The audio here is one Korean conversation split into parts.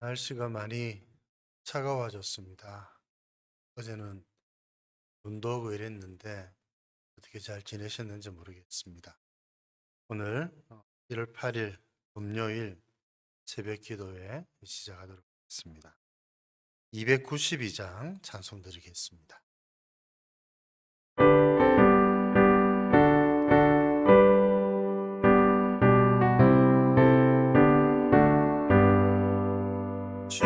날씨가 많이 차가워졌습니다. 어제는 눈도 오고 이랬는데 어떻게 잘 지내셨는지 모르겠습니다. 오늘 1월 8일 금요일 새벽 기도회 시작하도록 하겠습니다. 292장 찬송 드리겠습니다. 주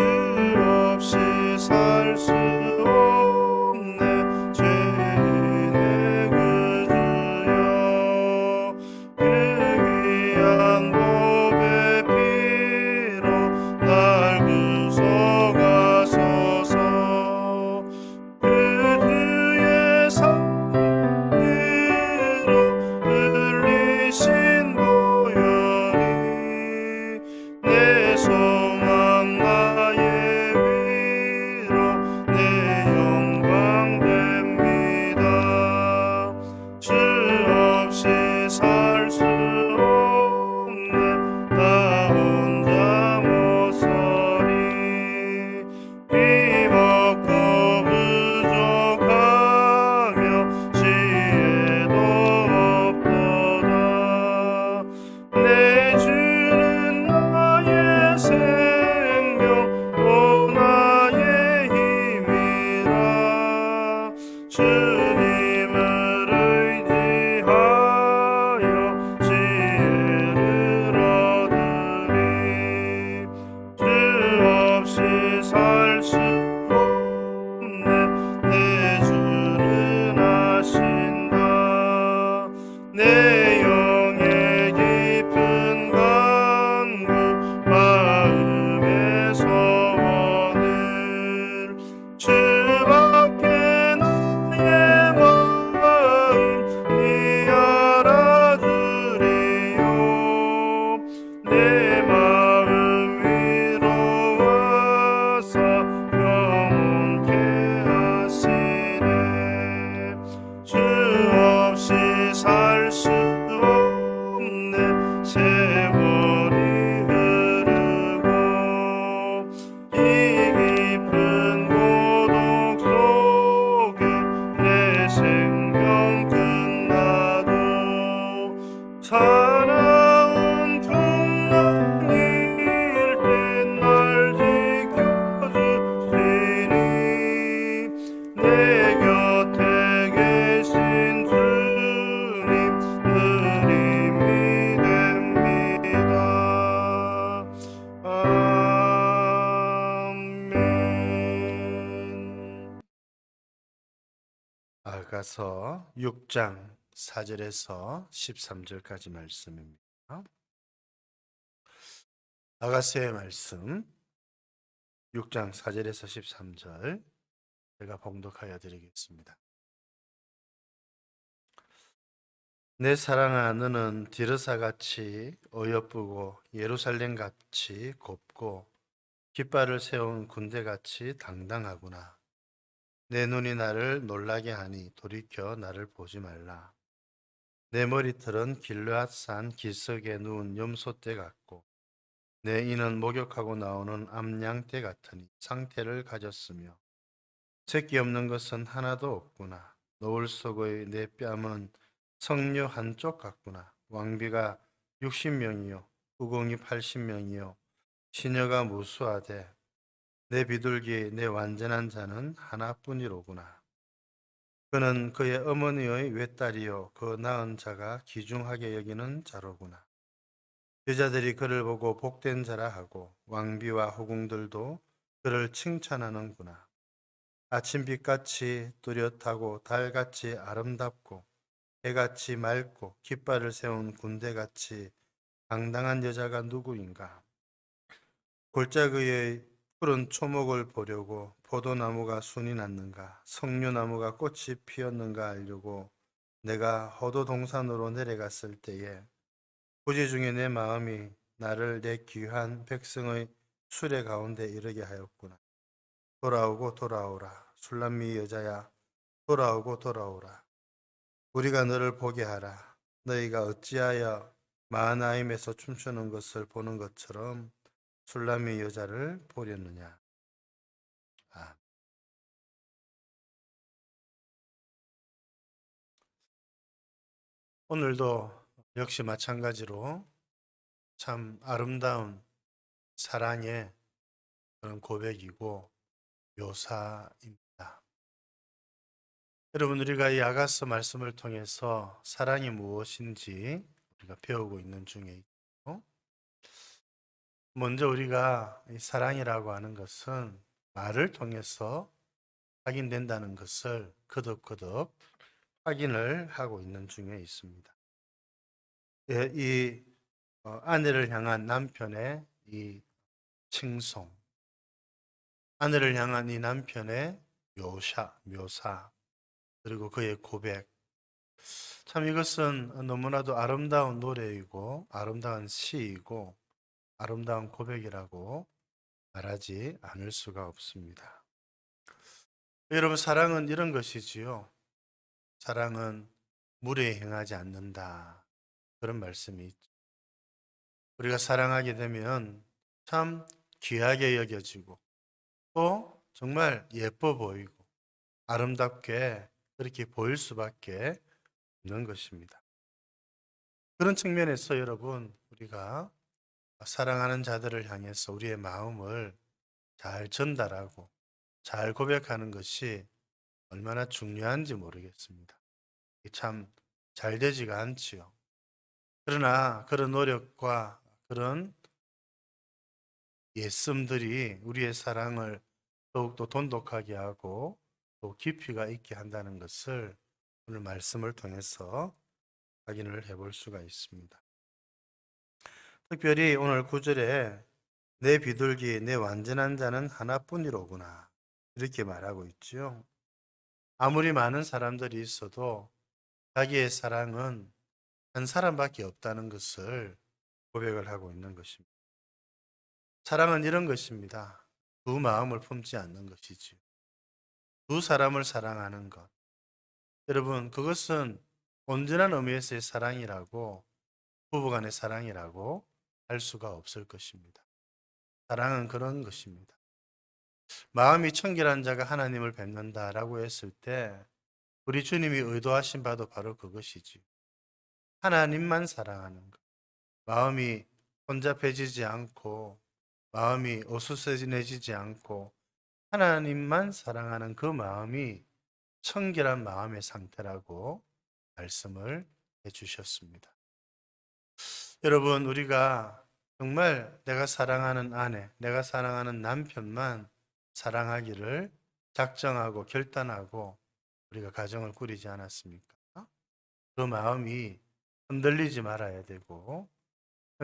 없이 살 수 없네 죄인의 구주여 그 귀한 보배 피로 날 구속하소서 그 주의 사랑으로 흘리신 보혈이 내 소망 나의 위로 내 영광 됩니다. 주 없이 살 수 없네 나 혼자 못 서리 힘없고 부족하며 지혜도 없도다 내 주는 나의 생명 또 나의 힘이라 주님을 의지하여 지혜를 얻으리 주 없이 살 수 없네 내 주는 아신다 내 영의 깊은 간구 마음의 소원을 주밖에 나의 마음 니 알아주리요 내 마음 위로와서 평온케 하시네 주 없이 살 수 없네 세월이 흐르고 이 깊은 고독 속에 내 생명 끝나도 사나운 풍랑일 때 날 지켜주시니 내 곁에 계신 주님 늘 힘이 됩니다. 아멘. 아가서 6장 4절에서 13절까지 말씀입니다. 아가서의 말씀 6장 4절에서 13절 제가 봉독하여 드리겠습니다. 내 사랑아 너는 디르사같이 어여쁘고 예루살렘같이 곱고 깃발을 세운 군대같이 당당하구나. 내 눈이 나를 놀라게 하니 돌이켜 나를 보지 말라. 내 머리털은 길르앗산 기슭에 누운 염소떼 같고 내 이는 목욕하고 나오는 암양떼 같으니 상태를 가졌으며 새끼 없는 것은 하나도 없구나. 노을 속의 내 뺨은 석류 한쪽 같구나. 왕비가 60명이요 후궁이 80명이요 시녀가 무수하되 내 비둘기 내 완전한 자는 하나뿐이로구나. 그는 그의 어머니의 외딸이요 그 낳은 자가 귀중하게 여기는 자로구나. 여자들이 그를 보고 복된 자라 하고 왕비와 후궁들도 그를 칭찬하는구나. 아침빛같이 뚜렷하고 달같이 아름답고 해같이 맑고 깃발을 세운 군대같이 당당한 여자가 누구인가? 골짜기의 푸른 초목을 보려고 포도나무가 순이 났는가? 석류나무가 꽃이 피었는가 하려고 내가 허도동산으로 내려갔을 때에 부지 중에 내 마음이 나를 내 귀한 백성의 수레 가운데 이르게 하였구나. 돌아오고 돌아오라. 술람미 여자야 돌아오고 돌아오라. 우리가 너를 보게 하라. 너희가 어찌하여 마하나임에서 춤추는 것을 보는 것처럼 술람의 여자를 보렸느냐. 아, 오늘도 역시 마찬가지로 참 아름다운 사랑의 그런 고백이고 묘사입니다. 여러분, 우리가 이 아가서 말씀을 통해서 사랑이 무엇인지 우리가 배우고 있는 중에 있고, 먼저 우리가 이 사랑이라고 하는 것은 말을 통해서 확인된다는 것을 거듭거듭 확인을 하고 있는 중에 있습니다. 예, 이 아내를 향한 남편의 이 칭송, 아내를 향한 이 남편의 묘사, 그리고 그의 고백. 참 이것은 너무나도 아름다운 노래이고 아름다운 시이고 아름다운 고백이라고 말하지 않을 수가 없습니다. 여러분, 사랑은 이런 것이지요. 사랑은 물에 행하지 않는다. 그런 말씀이 있죠. 우리가 사랑하게 되면 참 귀하게 여겨지고 또 정말 예뻐 보이고 아름답게 그렇게 보일 수밖에 없는 것입니다. 그런 측면에서 여러분, 우리가 사랑하는 자들을 향해서 우리의 마음을 잘 전달하고 잘 고백하는 것이 얼마나 중요한지 모르겠습니다. 참 잘 되지가 않지요. 그러나 그런 노력과 그런 예씀들이 우리의 사랑을 더욱더 돈독하게 하고 또 깊이가 있게 한다는 것을 오늘 말씀을 통해서 확인을 해볼 수가 있습니다. 특별히 오늘 9절에 내 비둘기 내 완전한 자는 하나뿐이로구나 이렇게 말하고 있죠. 아무리 많은 사람들이 있어도 자기의 사랑은 한 사람밖에 없다는 것을 고백을 하고 있는 것입니다. 사랑은 이런 것입니다. 두 마음을 품지 않는 것이지요. 두 사람을 사랑하는 것. 여러분, 그것은 온전한 의미에서의 사랑이라고, 부부간의 사랑이라고 할 수가 없을 것입니다. 사랑은 그런 것입니다. 마음이 청결한 자가 하나님을 뵙는다라고 했을 때 우리 주님이 의도하신 바도 바로 그것이지. 하나님만 사랑하는 것. 마음이 혼잡해지지 않고 마음이 어수선해지지 않고 하나님만 사랑하는 그 마음이 청결한 마음의 상태라고 말씀을 해주셨습니다. 여러분, 우리가 정말 내가 사랑하는 아내, 내가 사랑하는 남편만 사랑하기를 작정하고 결단하고 우리가 가정을 꾸리지 않았습니까? 그 마음이 흔들리지 말아야 되고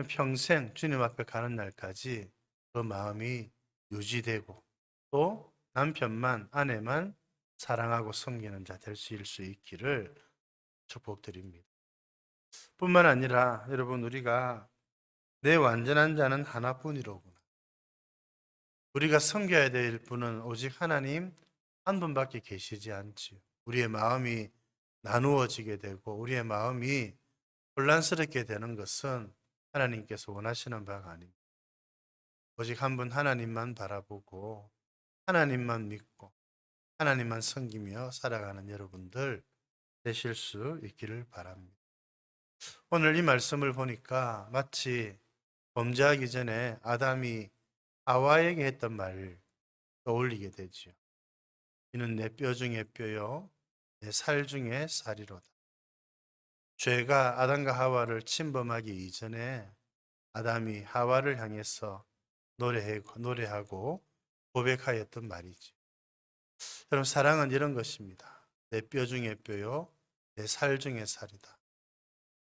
평생 주님 앞에 가는 날까지 그 마음이 유지되고 또 남편만, 아내만 사랑하고 섬기는 자 될 수 있기를 축복드립니다. 뿐만 아니라 여러분, 우리가 내 완전한 자는 하나뿐이로구나. 우리가 섬겨야 될 분은 오직 하나님 한 분밖에 계시지 않지요. 우리의 마음이 나누어지게 되고 우리의 마음이 혼란스럽게 되는 것은 하나님께서 원하시는 바가 아닙니다. 오직 한 분 하나님만 바라보고 하나님만 믿고 하나님만 섬기며 살아가는 여러분들 되실 수 있기를 바랍니다. 오늘 이 말씀을 보니까 마치 범죄하기 전에 아담이 하와에게 했던 말을 떠올리게 되지요. 이는 내 뼈 중에 뼈요 내 살 중에 살이로다. 죄가 아담과 하와를 침범하기 이전에 아담이 하와를 향해서 노래하고 고백하였던 말이지. 여러분, 사랑은 이런 것입니다. 내 뼈 중에 뼈요 내 살 중에 살이다.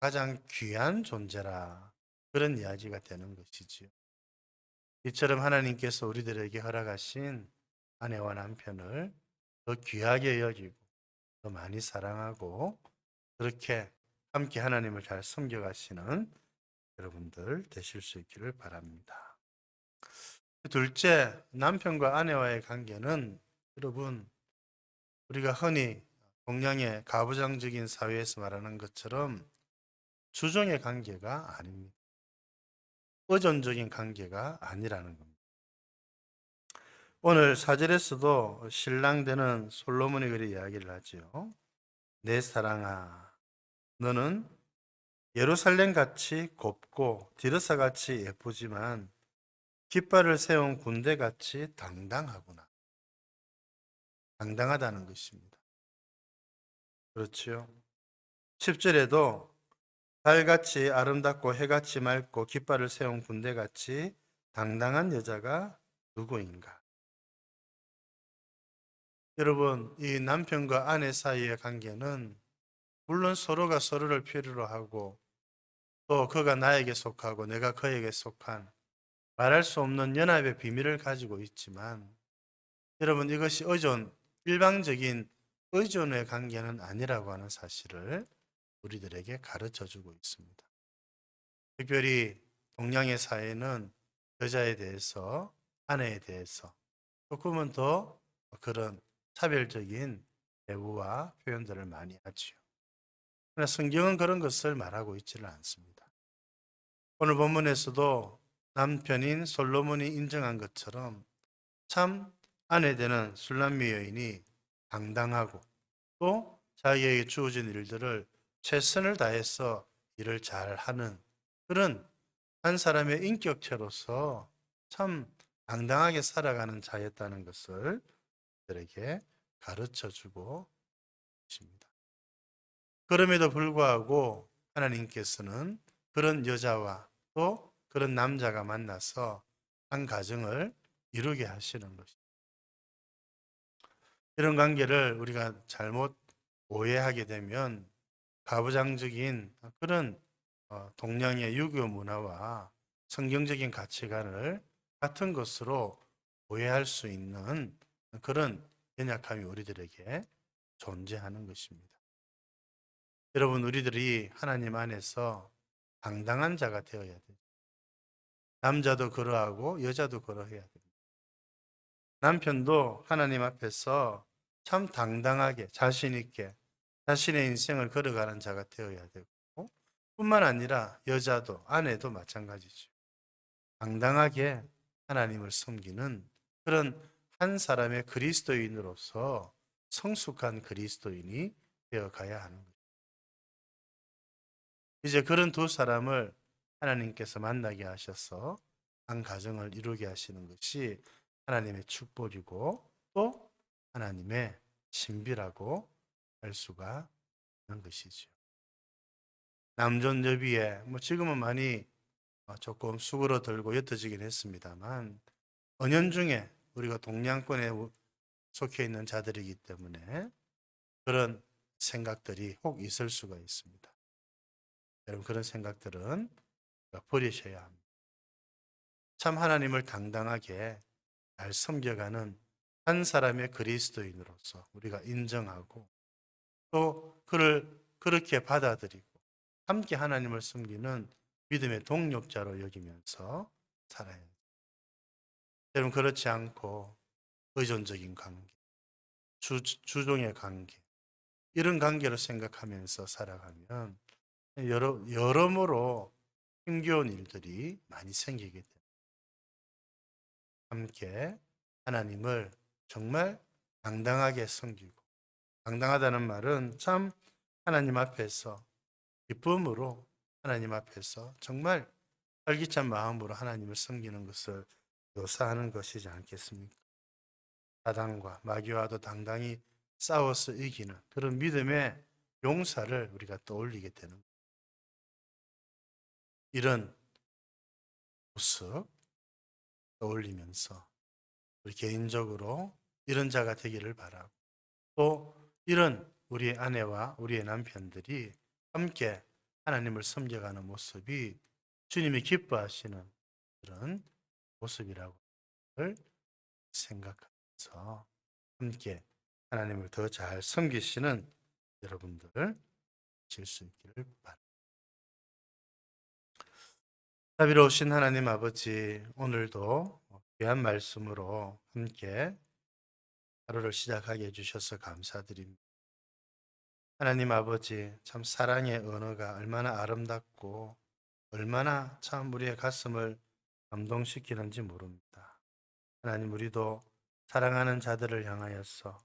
가장 귀한 존재라, 그런 이야기가 되는 것이지요. 이처럼 하나님께서 우리들에게 허락하신 아내와 남편을 더 귀하게 여기고 더 많이 사랑하고 그렇게 함께 하나님을 잘 섬겨가시는 여러분들 되실 수 있기를 바랍니다. 둘째, 남편과 아내와의 관계는 여러분, 우리가 흔히 동양의 가부장적인 사회에서 말하는 것처럼 주종의 관계가 아닙니다. 의존적인 관계가 아니라는 겁니다. 오늘 사절에서도 신랑 되는 솔로몬이 그리 이야기를 하지요. 내 사랑아, 너는 예루살렘 같이 곱고 디르사 같이 예쁘지만 깃발을 세운 군대 같이 당당하구나. 당당하다는 것입니다. 그렇지요. 10절에도 달같이 아름답고 해같이 맑고 깃발을 세운 군대같이 당당한 여자가 누구인가? 여러분, 이 남편과 아내 사이의 관계는 물론 서로가 서로를 필요로 하고 또 그가 나에게 속하고 내가 그에게 속한 말할 수 없는 연합의 비밀을 가지고 있지만 여러분, 이것이 일방적인 의존의 관계는 아니라고 하는 사실을 우리들에게 가르쳐 주고 있습니다. 특별히 동양의 사회는 여자에 대해서, 아내에 대해서 조금은 더 그런 차별적인 대우와 표현들을 많이 하지요. 그러나 성경은 그런 것을 말하고 있지는 않습니다. 오늘 본문에서도 남편인 솔로몬이 인정한 것처럼 참 아내 되는 술람미 여인이 당당하고 또 자기에게 주어진 일들을 최선을 다해서 일을 잘 하는 그런 한 사람의 인격체로서 참 당당하게 살아가는 자였다는 것을 그들에게 가르쳐 주고 있습니다. 그럼에도 불구하고 하나님께서는 그런 여자와 또 그런 남자가 만나서 한 가정을 이루게 하시는 것입니다. 이런 관계를 우리가 잘못 오해하게 되면 가부장적인 그런 동양의 유교 문화와 성경적인 가치관을 같은 것으로 오해할 수 있는 그런 연약함이 우리들에게 존재하는 것입니다. 여러분, 우리들이 하나님 안에서 당당한 자가 되어야 돼요. 남자도 그러하고 여자도 그러해야 됩니다. 남편도 하나님 앞에서 참 당당하게 자신 있게 자신의 인생을 걸어가는 자가 되어야 되고 뿐만 아니라 여자도 아내도 마찬가지죠. 당당하게 하나님을 섬기는 그런 한 사람의 그리스도인으로서 성숙한 그리스도인이 되어가야 하는 거죠. 이제 그런 두 사람을 하나님께서 만나게 하셔서 한 가정을 이루게 하시는 것이 하나님의 축복이고 또 하나님의 신비라고 할 수가 있는 것이죠. 남존 여비에 지금은 많이 조금 수그러들고 옅어지긴 했습니다만 은연중에 우리가 동양권에 속해 있는 자들이기 때문에 그런 생각들이 혹 있을 수가 있습니다. 여러분, 그런 생각들은 버리셔야 합니다. 참 하나님을 당당하게 잘 섬겨가는 한 사람의 그리스도인으로서 우리가 인정하고 또 그를 그렇게 받아들이고 함께 하나님을 섬기는 믿음의 동력자로 여기면서 살아야 해요. 여러분, 그렇지 않고 의존적인 관계, 주종의 관계, 이런 관계로 생각하면서 살아가면 여러모로 힘겨운 일들이 많이 생기게 됩니다. 함께 하나님을 정말 당당하게 섬기고, 당당하다는 말은 참 하나님 앞에서 기쁨으로 하나님 앞에서 정말 활기찬 마음으로 하나님을 섬기는 것을 묘사하는 것이지 않겠습니까? 사단과 마귀와도 당당히 싸워서 이기는 그런 믿음의 용사를 우리가 떠올리게 되는 거예요. 이런 모습 떠올리면서 우리 개인적으로 이런 자가 되기를 바라고 또 이런 우리의 아내와 우리의 남편들이 함께 하나님을 섬겨가는 모습이 주님이 기뻐하시는 그런 모습이라고 생각하면서 함께 하나님을 더 잘 섬기시는 여러분들 될 수 있기를 바랍니다. 자비로우신 하나님 아버지, 오늘도 귀한 말씀으로 함께 하루를 시작하게 해주셔서 감사드립니다. 하나님 아버지, 참 사랑의 언어가 얼마나 아름답고 얼마나 참 우리의 가슴을 감동시키는지 모릅니다. 하나님, 우리도 사랑하는 자들을 향하여서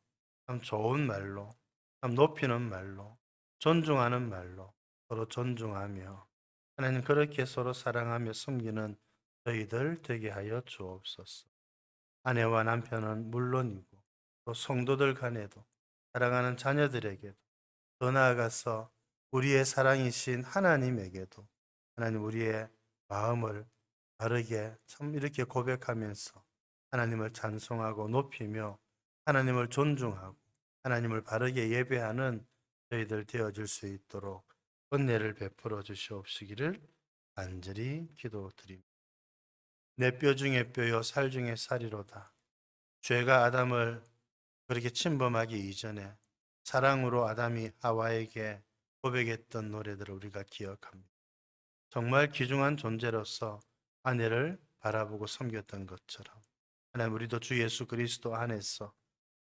참 좋은 말로, 참 높이는 말로, 존중하는 말로 서로 존중하며 하나님, 그렇게 서로 사랑하며 섬기는 저희들 되게 하여 주옵소서. 아내와 남편은 물론이고 또 성도들 간에도, 사랑하는 자녀들에게도, 더 나아가서 우리의 사랑이신 하나님에게도 하나님, 우리의 마음을 바르게 참 이렇게 고백하면서 하나님을 찬송하고 높이며 하나님을 존중하고 하나님을 바르게 예배하는 저희들 되어질 수 있도록 은혜를 베풀어 주시옵시기를 간절히 기도드립니다. 내 뼈 중에 뼈요 살 중에 살이로다. 죄가 아담을 그렇게 침범하기 이전에 사랑으로 아담이 하와에게 고백했던 노래들을 우리가 기억합니다. 정말 귀중한 존재로서 아내를 바라보고 섬겼던 것처럼 하나님, 우리도 주 예수 그리스도 안에서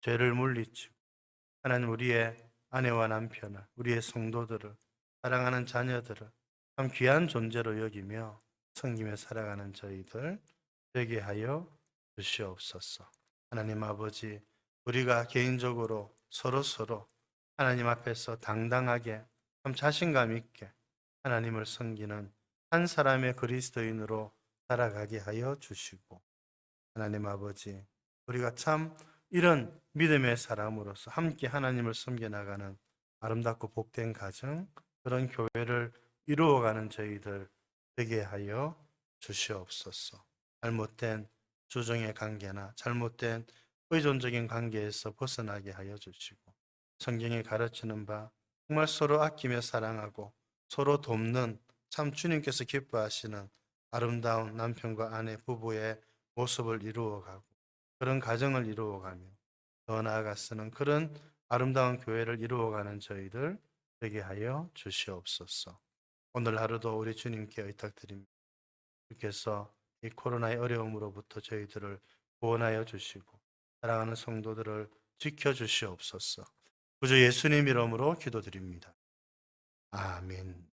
죄를 물리치고 하나님, 우리의 아내와 남편을, 우리의 성도들을, 사랑하는 자녀들을 참 귀한 존재로 여기며 섬기며 살아가는 저희들 되게 하여 주시옵소서. 하나님 아버지, 우리가 개인적으로 서로 하나님 앞에서 당당하게 참 자신감 있게 하나님을 섬기는 한 사람의 그리스도인으로 살아가게 하여 주시고, 하나님 아버지, 우리가 참 이런 믿음의 사람으로서 함께 하나님을 섬겨나가는 아름답고 복된 가정, 그런 교회를 이루어가는 저희들 되게 하여 주시옵소서. 잘못된 주종의 관계나 잘못된 의존적인 관계에서 벗어나게 하여 주시고, 성경이 가르치는 바 정말 서로 아끼며 사랑하고 서로 돕는 참 주님께서 기뻐하시는 아름다운 남편과 아내 부부의 모습을 이루어가고 그런 가정을 이루어가며 더 나아가서는 그런 아름다운 교회를 이루어가는 저희들 되게 하여 주시옵소서. 오늘 하루도 우리 주님께 의탁드립니다. 주께서 이 코로나의 어려움으로부터 저희들을 구원하여 주시고 사랑하는 성도들을 지켜주시옵소서. 구주 예수님 이름으로 기도드립니다. 아멘.